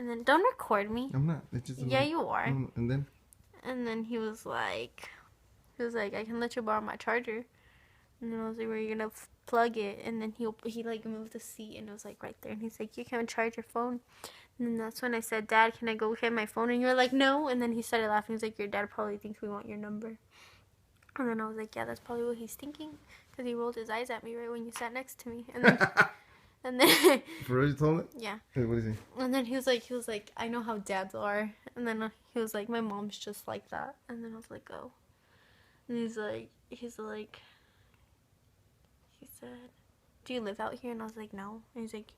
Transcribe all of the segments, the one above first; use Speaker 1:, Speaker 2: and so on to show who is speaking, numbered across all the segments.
Speaker 1: And then, don't record me.
Speaker 2: I'm not. It's just
Speaker 1: yeah, you are.
Speaker 2: And then?
Speaker 1: And then he was like, I can let you borrow my charger. And then I was like, where are you gonna plug it? And then he like moved the seat and it was like right there. And he's like, you can't charge your phone. And then that's when I said, Dad, can I go get my phone? And you're like, no. And then he started laughing. He's like, your dad probably thinks we want your number. And then I was like, yeah, that's probably what he's thinking. Because he rolled his eyes at me right when you sat next to me. And then, and then
Speaker 2: For real, you told him?
Speaker 1: Yeah.
Speaker 2: Hey, what is he?
Speaker 1: And then he was like, I know how dads are. And then he was like, my mom's just like that. And then I was like, oh. And he said, do you live out here? And I was like, no. And he's like,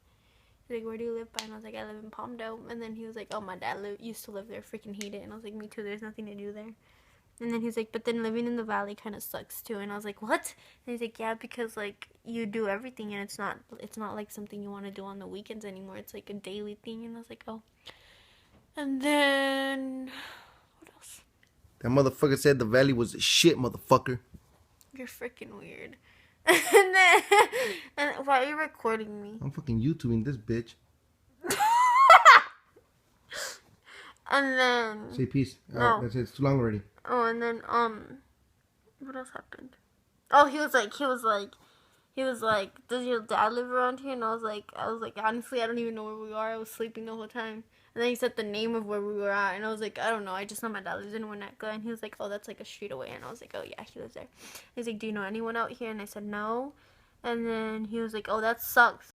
Speaker 1: where do you live by? And I was like, I live in Palmdale. And then he was like, oh, my dad used to live there. Freaking hate it. And I was like, me too. There's nothing to do there. And then he's like, but then living in the valley kind of sucks too. And I was like, what? And he's like, yeah, because like you do everything and it's not like something you want to do on the weekends anymore. It's like a daily thing. And I was like, oh. And then what else?
Speaker 2: That motherfucker said the valley was a shit, motherfucker.
Speaker 1: You're freaking weird. And then, and why are you recording me?
Speaker 2: I'm fucking YouTubing this bitch.
Speaker 1: And then
Speaker 2: Say peace.
Speaker 1: No.
Speaker 2: That's it. It's too long already.
Speaker 1: Oh, and then what else happened? Oh, he was like, does your dad live around here? And I was like, honestly, I don't even know where we are. I was sleeping the whole time. And then he said the name of where we were at, and I was like, I don't know. I just know my dad lives in Winnetka. And he was like, oh, that's like a street away. And I was like, oh yeah, he lives there. He's like, do you know anyone out here? And I said no. And then he was like, oh, that sucks.